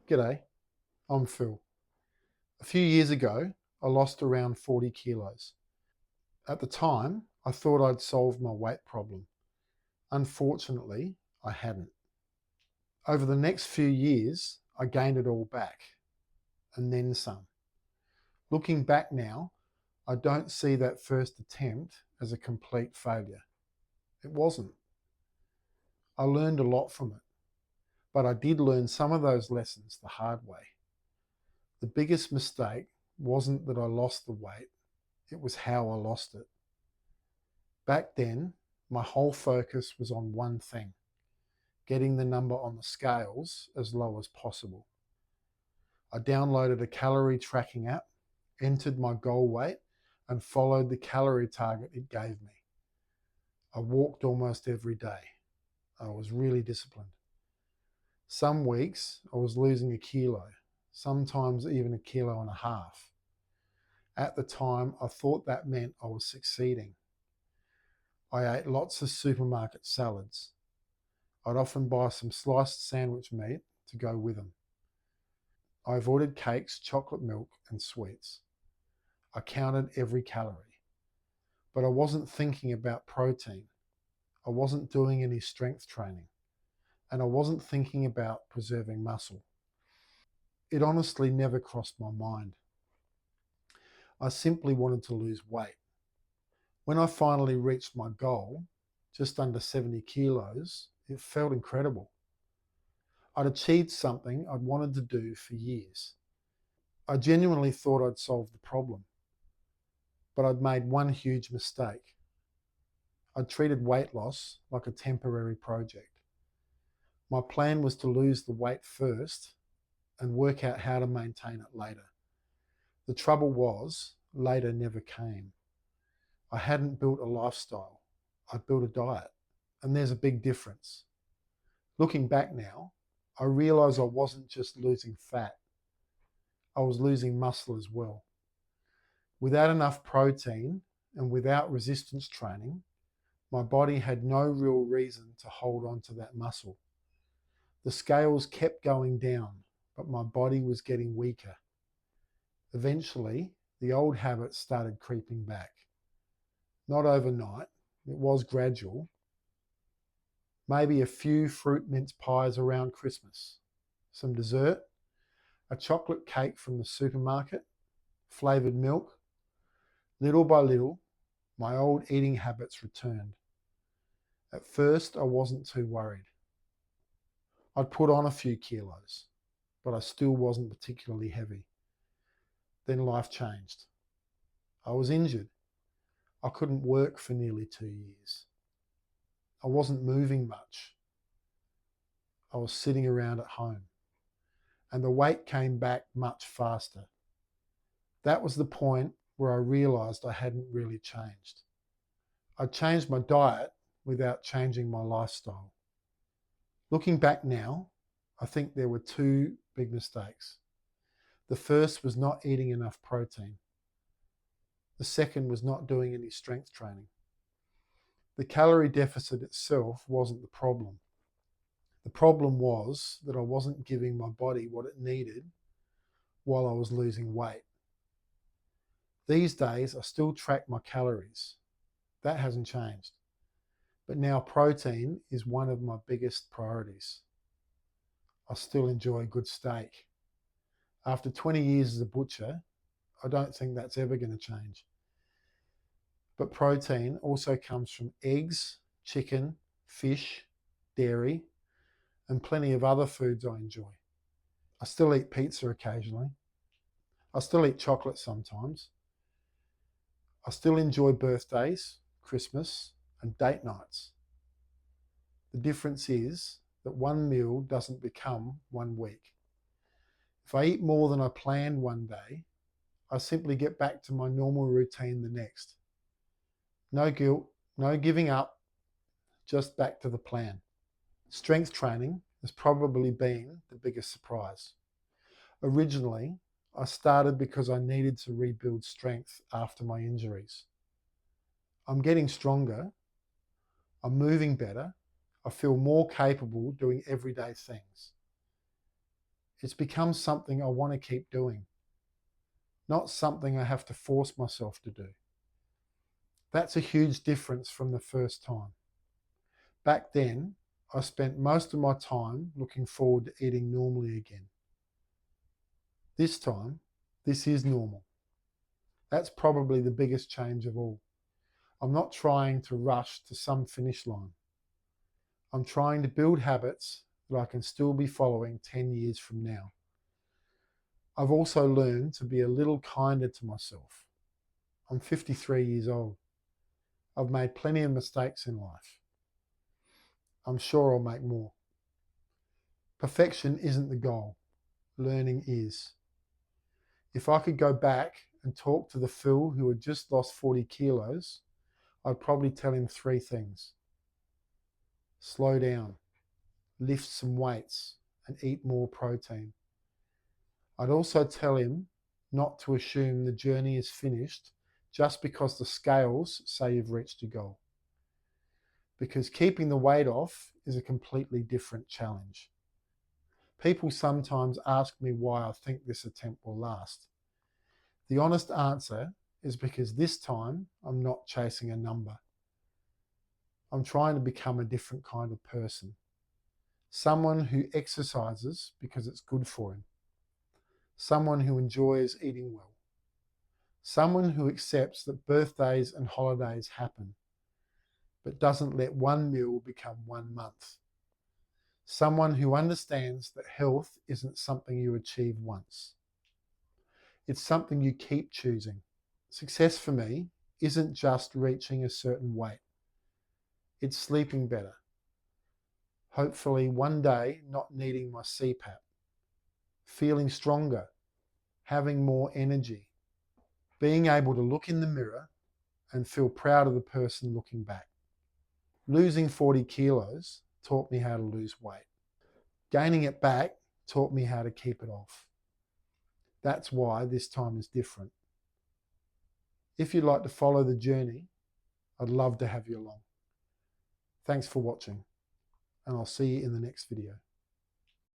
G'day, I'm Phil. A few years ago, I lost around 40 kilos. At the time, I thought I'd solved my weight problem. Unfortunately, I hadn't. Over the next few years, I gained it all back, and then some. Looking back now, I don't see that first attempt as a complete failure. It wasn't. I learned a lot from it, but I did learn some of those lessons the hard way. The biggest mistake wasn't that I lost the weight, it was how I lost it. Back then, my whole focus was on one thing: getting the number on the scales as low as possible. I downloaded a calorie tracking app, entered my goal weight, and followed the calorie target it gave me. I walked almost every day. I was really disciplined. Some weeks I was losing a kilo, sometimes even a kilo and a half. At the time, I thought that meant I was succeeding. I ate lots of supermarket salads. I'd often buy some sliced sandwich meat to go with them. I avoided cakes, chocolate milk, and sweets. I counted every calorie, but I wasn't thinking about protein. I wasn't doing any strength training, and I wasn't thinking about preserving muscle. It honestly never crossed my mind. I simply wanted to lose weight. When I finally reached my goal, just under 70 kilos, it felt incredible. I'd achieved something I'd wanted to do for years. I genuinely thought I'd solved the problem, but I'd made one huge mistake. I'd treated weight loss like a temporary project. My plan was to lose the weight first and work out how to maintain it later. The trouble was, later never came. I hadn't built a lifestyle, I built a diet. And there's a big difference. Looking back now, I realize I wasn't just losing fat, I was losing muscle as well. Without enough protein and without resistance training, my body had no real reason to hold on to that muscle. The scales kept going down, but my body was getting weaker. Eventually, the old habits started creeping back. Not overnight, it was gradual. Maybe a few fruit mince pies around Christmas, some dessert, a chocolate cake from the supermarket, flavoured milk. Little by little, my old eating habits returned. At first, I wasn't too worried. I'd put on a few kilos, but I still wasn't particularly heavy. Then life changed. I was injured. I couldn't work for nearly 2 years. I wasn't moving much. I was sitting around at home, and the weight came back much faster. That was the point where I realised I hadn't really changed. I changed my diet without changing my lifestyle. Looking back now, I think there were two big mistakes. The first was not eating enough protein. The second was not doing any strength training. The calorie deficit itself wasn't the problem. The problem was that I wasn't giving my body what it needed while I was losing weight. These days, I still track my calories. That hasn't changed. But now protein is one of my biggest priorities. I still enjoy good steak. After 20 years as a butcher, I don't think that's ever going to change. But protein also comes from eggs, chicken, fish, dairy, and plenty of other foods I enjoy. I still eat pizza occasionally. I still eat chocolate sometimes. I still enjoy birthdays, Christmas, and date nights. The difference is that one meal doesn't become one week. If I eat more than I planned one day, I simply get back to my normal routine the next. No guilt, no giving up, just back to the plan. Strength training has probably been the biggest surprise. Originally, I started because I needed to rebuild strength after my injuries. I'm getting stronger, I'm moving better, I feel more capable doing everyday things. It's become something I want to keep doing, not something I have to force myself to do. That's a huge difference from the first time. Back then, I spent most of my time looking forward to eating normally again. This time, this is normal. That's probably the biggest change of all. I'm not trying to rush to some finish line. I'm trying to build habits that I can still be following 10 years from now. I've also learned to be a little kinder to myself. I'm 53 years old. I've made plenty of mistakes in life. I'm sure I'll make more. Perfection isn't the goal. Learning is. If I could go back and talk to the Phil who had just lost 40 kilos, I'd probably tell him 3 things. Slow down, lift some weights, and eat more protein. I'd also tell him not to assume the journey is finished just because the scales say you've reached your goal. Because keeping the weight off is a completely different challenge. People sometimes ask me why I think this attempt will last. The honest answer is because this time I'm not chasing a number. I'm trying to become a different kind of person. Someone who exercises because it's good for him. Someone who enjoys eating well. Someone who accepts that birthdays and holidays happen, but doesn't let one meal become 1 month. Someone who understands that health isn't something you achieve once. It's something you keep choosing. Success for me isn't just reaching a certain weight. It's sleeping better. Hopefully one day not needing my CPAP. Feeling stronger. Having more energy. Being able to look in the mirror and feel proud of the person looking back. Losing 40 kilos taught me how to lose weight. Gaining it back taught me how to keep it off. That's why this time is different. If you'd like to follow the journey, I'd love to have you along. Thanks for watching, and I'll see you in the next video.